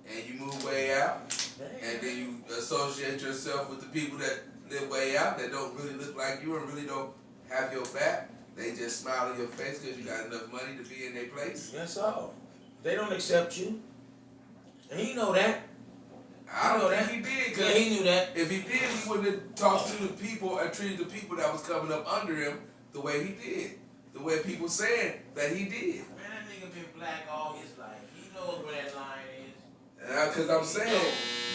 and you move way out, and then you associate yourself with the people that live way out that don't really look like you and really don't have your back. They just smile in your face because you got enough money to be in their place. That's all. They don't accept you. And he know that. I don't think he did. Yeah, he knew that. If he did, he wouldn't have talked to the people and treated the people that was coming up under him the way he did. The way people saying that he did. Man, that nigga been black all his life. He knows where that line is. Because I'm saying,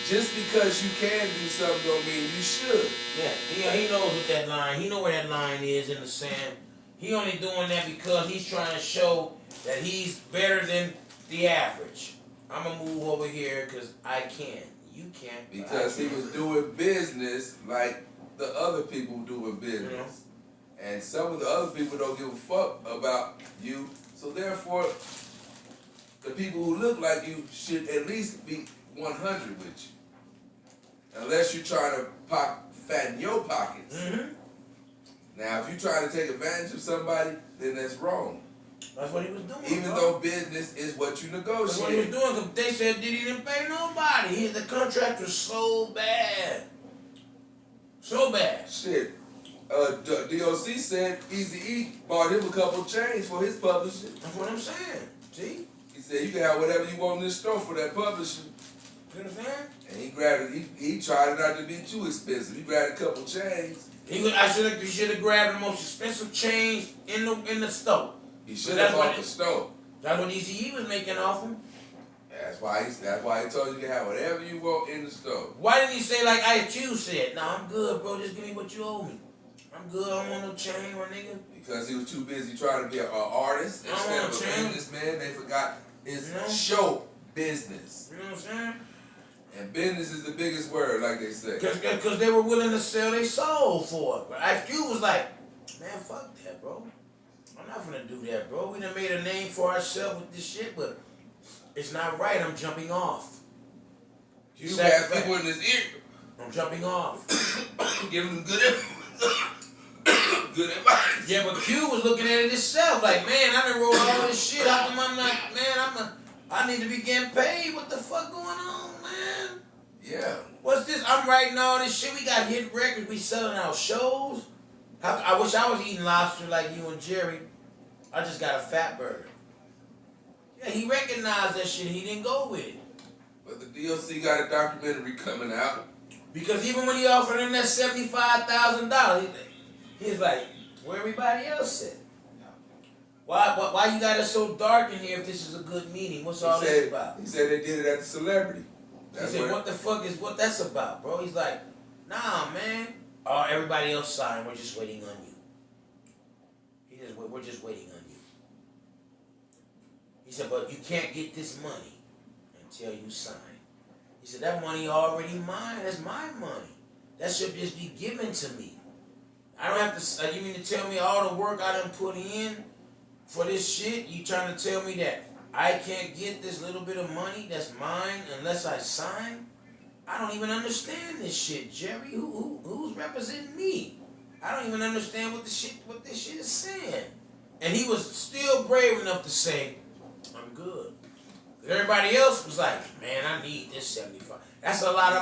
just because you can do something don't mean you should. Yeah, he knows what that line. He know where that line is in the sand. He only doing that because he's trying to show that he's better than the average. I'm gonna move over here because I can. You can't. Because he was doing business like the other people doing business. And some of the other people don't give a fuck about you. So therefore, the people who look like you should at least be 100 with you. Unless you're trying to fatten your pockets. Mm-hmm. Now, if you're trying to take advantage of somebody, then that's wrong. That's what he was doing. Even though business is what you negotiate. That's what he was doing because they said Diddy didn't pay nobody. The contract was so bad. So bad. Shit. DOC said Eazy-E bought him a couple chains for his publishing. That's what I'm saying. See? He said you can have whatever you want in this store for that publishing. You understand? And he grabbed it. He tried it not to be too expensive. He grabbed a couple chains. He should have grabbed the most expensive chains in the store. He should have bought the store. That's what Eazy-E was making off him. That's why he told you can have whatever you want in the store. Why didn't he say like IQ said? Nah, I'm good, bro. Just give me what you owe me. I'm good. I don't want no chain, my nigga. Because he was too busy trying to be an artist instead of a businessman. They forgot his show business. You know what I'm saying? And business is the biggest word, like they say. Because they were willing to sell their soul for it. But IQ was like, man, fuck that, bro. I'm not gonna do that, bro. We done made a name for ourselves with this shit, but it's not right. I'm jumping off. You have people in his ear. I'm jumping off. Giving them good advice. Yeah, but Q was looking at it himself, like, man, I done wrote all this shit. How come I'm not, man, I need to be getting paid. What the fuck going on, man? Yeah. What's this? I'm writing all this shit. We got hit records. We selling out shows. I wish I was eating lobster like you and Jerry. I just got a fat burger. Yeah, he recognized that shit. He didn't go with it. But the DOC got a documentary coming out. Because even when he offered him that $75,000, he's like, where everybody else at? Why you got it so dark in here if this is a good meeting? What's all this about? He said they did it at the Celebrity. He said, what the fuck is what that's about, bro? He's like, nah, man. Oh, everybody else signed. We're just waiting on you. We're just waiting on you. He said, but you can't get this money until you sign. He said, that money already mine. That's my money. That should just be given to me. I don't have to, you mean to tell me all the work I done put in for this shit? You trying to tell me that I can't get this little bit of money that's mine unless I sign? I don't even understand this shit, Jerry. Who's representing me? I don't even understand what this shit is saying. And he was still brave enough to say, I'm good. Everybody else was like, man, I need this 75. That's a lot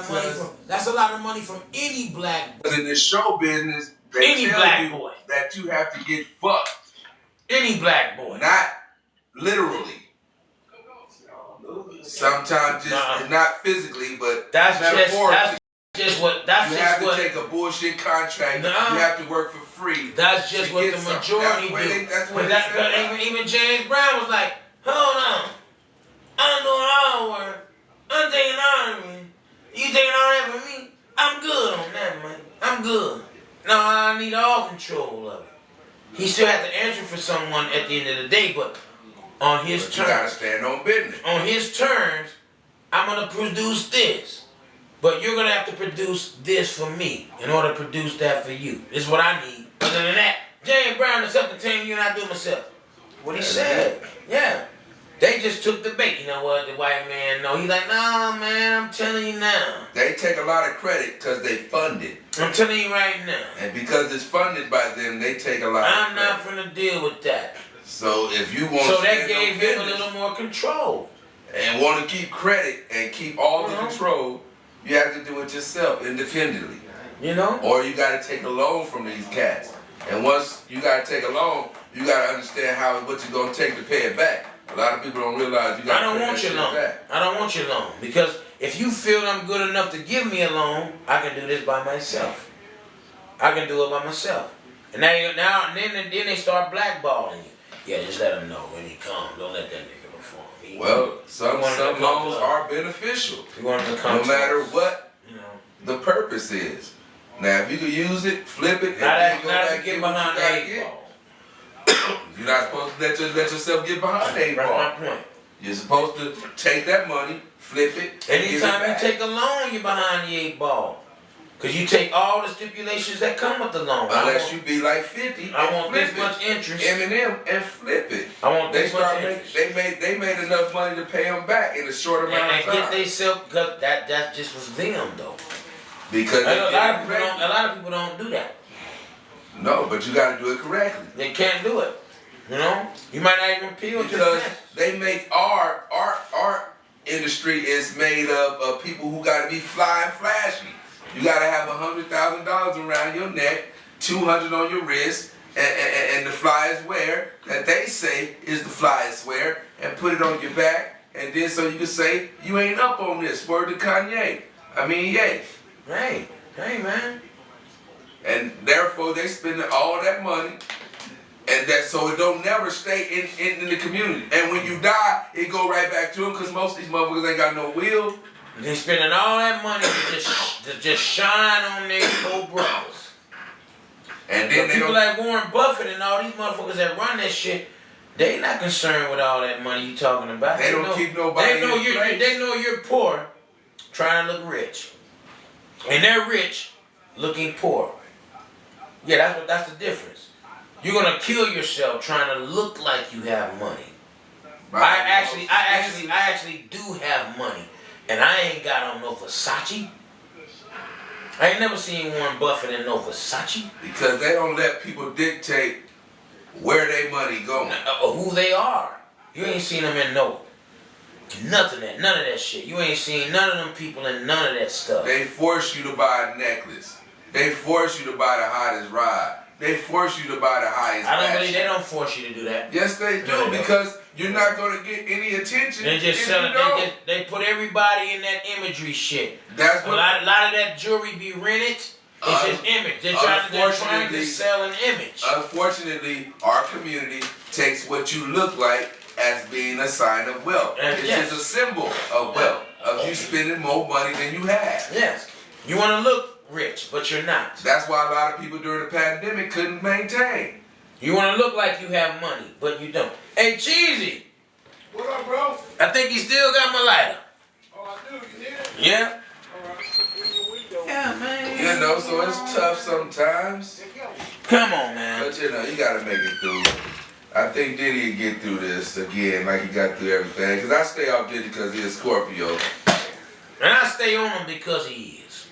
of money from any black boy. In this show business, any black boy that you have to get fucked. Any black boy. Not literally. Sometimes just not physically, but That's metaphorically. just what. That's you just have to what. take a bullshit contract. Nah. You have to work for free. That's just what the majority do. That's what they said. Even James Brown was like, hold on, I'm doing all the work. I'm taking all of me. You taking all that from me? I'm good on that, man. I'm good. No, I need all control of it. He still has to answer for someone at the end of the day, but on his terms. You gotta stand on business. On his terms, I'm gonna produce this. But you're gonna have to produce this for me in order to produce that for you. This is what I need. Other than that, James Brown is self-contained, you and I do it myself. What he said. Yeah. They just took the bait. You know what? The white man, no. He's like, no, man, I'm telling you now. They take a lot of credit because they fund it. I'm telling you right now. And because it's funded by them, they take a lot of I'm credit. not finna deal with that. So if you want So to that gave him a little more control. and want to keep credit and keep all the control, you have to do it yourself independently. You know? Or you got to take a loan from these cats. And once you got to take a loan, you got to understand what you're going to take to pay it back. A lot of people don't realize you got to pay that shit back. I don't want your loan. Because if you feel I'm good enough to give me a loan, I can do this by myself. I can do it by myself. And then they start blackballing you. Yeah, just let him know when he comes. Don't let that nigga perform. Well, some loans are beneficial. No matter what the purpose is. Now, if you can use it, flip it, and then go back and get what you gotta get. You're not supposed to let yourself get behind the 8 ball. That's my point. You're supposed to take that money, flip it. Anytime you take a loan, you're behind the 8 ball. Because you take all the stipulations that come with the loan. Unless you be like 50. I want this much interest. Eminem and flip it. I want this much interest. They made enough money to pay them back in a short amount of time. And get they self, because that just was them though. Because a lot of people don't do that. No, but you got to do it correctly. They can't do it. You know, you might not even appeal to because they make our industry is made up of people who got to be fly and flashy. You got to have $100,000 around your neck, $200 on your wrist, and the flyest wear that they say is the flyest wear, and put it on your back, and then so you can say you ain't up on this. Word to Kanye. I mean, yay. Hey, man. And therefore they spending all that money, and that so it don't never stay in the community. And when you die, it go right back to them because most of these motherfuckers ain't got no will. They spending all that money to just shine on their co-brothers. And then people like Warren Buffett and all these motherfuckers that run that shit, they not concerned with all that money you talking about. They don't keep nobody. They know you're poor, trying to look rich, and they're rich, looking poor. Yeah, that's the difference. You're gonna kill yourself trying to look like you have money. I actually do have money, and I ain't got on no Versace. I ain't never seen Warren Buffett in no Versace. Because they don't let people dictate where their money going. Who they are. You ain't seen them in none of that shit. You ain't seen none of them people in none of that stuff. They force you to buy a necklace. They force you to buy the hottest ride. They force you to buy the highest. I don't believe they don't force you to do that. Yes, they do, because you're not going to get any attention. They just selling. They put everybody in that imagery shit. That's what a lot of that jewelry be rented. It's just image. They're trying to sell an image. Unfortunately, our community takes what you look like as being a sign of wealth. It's just a symbol of wealth, of you spending more money than you have. Yes. You want to look rich, but you're not. That's why a lot of people during the pandemic couldn't maintain. You want to look like you have money, but you don't. Hey, Cheesy. What up, bro? I think he still got my lighter. Oh, I do. You need it? Yeah. All right. Yeah, man. You know, so it's tough sometimes. Come on, man. But you know, you gotta make it through. I think Diddy will get through this again like he got through everything. Because I stay off Diddy because he's a Scorpio. And I stay on him because he is.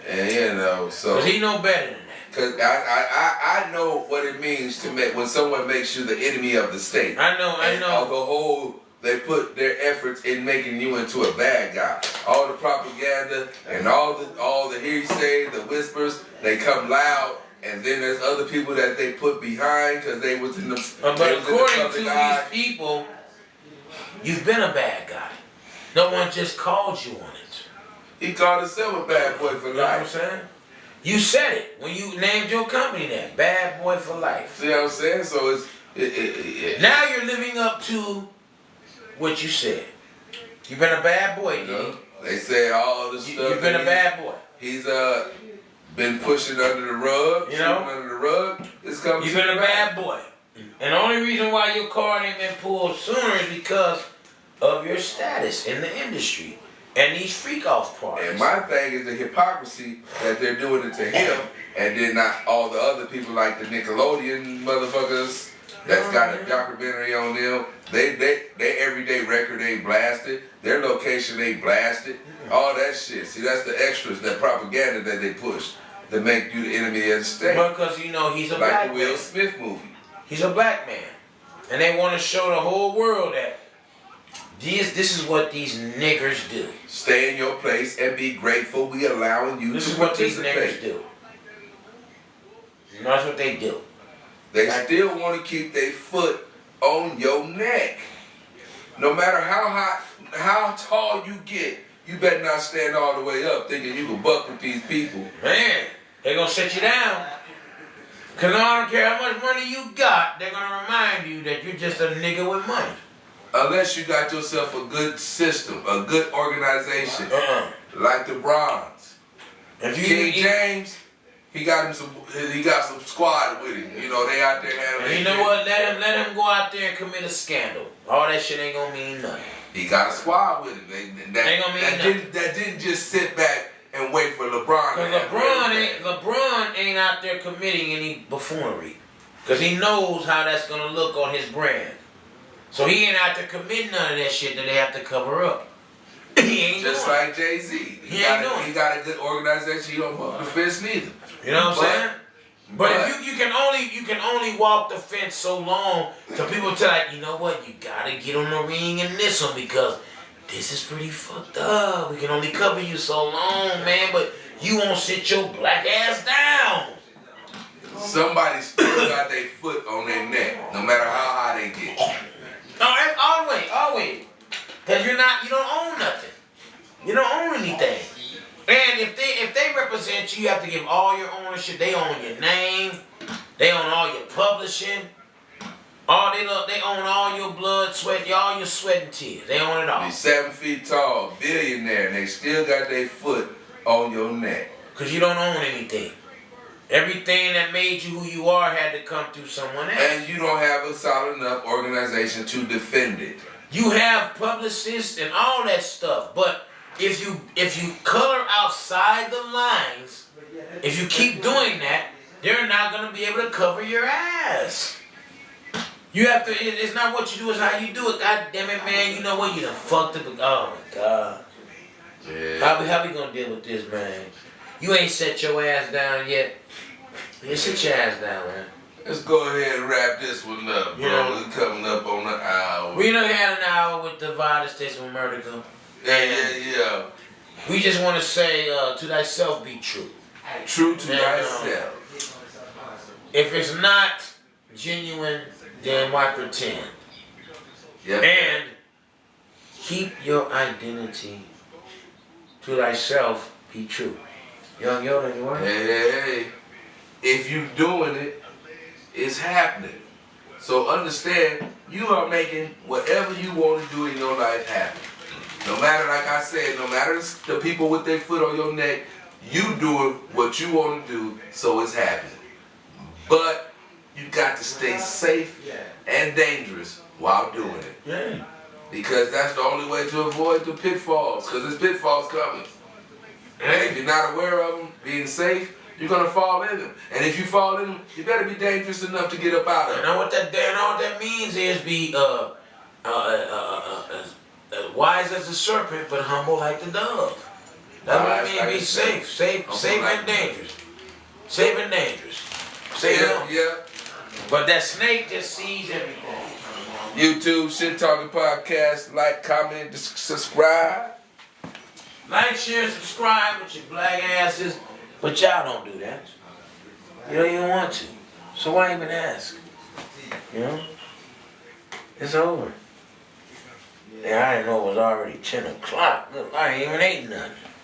And you know, so. Because he know better than that. Because I know what it means to make, when someone makes you the enemy of the state. I know. The whole, they put their efforts in making you into a bad guy. All the propaganda and all the hearsay, the whispers, they come loud. And then there's other people that they put behind because they was in the. But according to these people, you've been a bad guy. No one just called you on it. He called himself a bad boy for You know what I'm life. saying? You said it when you named your company that. Bad Boy for Life. See what I'm saying? So Now you're living up to what you said. You've been a bad boy, you know, Diddy. they say all the stuff. You've been a bad boy. He's been pushing under the rug, You know? under the rug. It's coming. You've been a bad boy. And the only reason why your card ain't been pulled sooner is because of your status in the industry and these freak off parties. And my thing is the hypocrisy that they're doing it to him, and then not all the other people like the Nickelodeon motherfuckers that's got a documentary on them. They everyday record they blasted, their location they blasted, all that shit. See, that's the extras, that propaganda that they push to make you the enemy of the state. Because you know he's a Like black the Will man. Smith movie. He's a black man. And they want to show the whole world that this is what these niggers do. Stay in your place and be grateful. We allowing you This to is what these participate. niggers do. And that's what they do. They still want to keep their foot on your neck. No matter how high, how tall you get, you better not stand all the way up thinking you can buck with these people. Man, they're going to set you down. Because I don't care how much money you got, they're going to remind you that you're just a nigga with money. Unless you got yourself a good system, a good organization, like the Bronze. If King James, he got some squad with him. You know, they out there having. And you know what? Let him go out there and commit a scandal. All that shit ain't gonna mean nothing. He got a squad with him. That didn't just sit back and wait for LeBron. Because LeBron ain't out there committing any buffoonery. Because he knows how that's gonna look on his brand. So he ain't out there committing none of that shit that they have to cover up. He ain't just doing like Jay-Z. He got a good organization. He don't walk the fence neither. You know what I'm saying? But if you can only walk the fence so long till people tell like, you know what, you gotta get on the ring in this one because this is pretty fucked up. We can only cover you so long, man, but you won't sit your black ass down. Somebody still got their foot on their neck, no matter how high they get. Always. Cause you don't own nothing. You don't own anything. And if they represent you, you have to give all your ownership. They own your name. They own all your publishing. They own all your blood, sweat, all your sweat and tears. They own it all. Be 7 feet tall, billionaire, and they still got their foot on your neck. Cause you don't own anything. Everything that made you who you are had to come through someone else. And you don't have a solid enough organization to defend it. You have publicists and all that stuff, but if you color outside the lines, if you keep doing that, they're not gonna be able to cover your ass. You have to. It's not what you do; it's how you do it. God damn it, man! You know what? You done fucked up. Oh my God! Yeah. How we gonna deal with this, man? You ain't set your ass down yet. You sit your ass down, man. Let's go ahead and wrap this one up, bro. Yeah. We're coming up on an hour. We done had an hour with the Divided States of America. Yeah. We just want to say, to thyself be true. True to And, thyself. If it's not genuine, then why pretend? Yep. And keep your identity to thyself be true. Young Yoda, you want it? Hey. If you doing it, it's happening. So understand, you are making whatever you want to do in your life happen. No matter, like I said, no matter the people with their foot on your neck, you doing what you want to do, so it's happening. But you got to stay safe and dangerous while doing it. Yeah. Because that's the only way to avoid the pitfalls, because there's pitfalls coming. And if you're not aware of them, being safe, you're going to fall in them. And if you fall in them, you better be dangerous enough to get up out of them. And all what that means is be wise as a serpent, but humble like the dove. That's what I mean. Be safe, safe and dangerous. Safe and dangerous. Yeah. But that snake just sees everything. YouTube, Shit Talking Podcast, like, comment, subscribe. Like, share, subscribe with your black asses. But y'all don't do that. You don't even want to. So why even ask? You know? It's over. Yeah, I didn't know it was already 10 o'clock. Look, I ain't even ate nothing.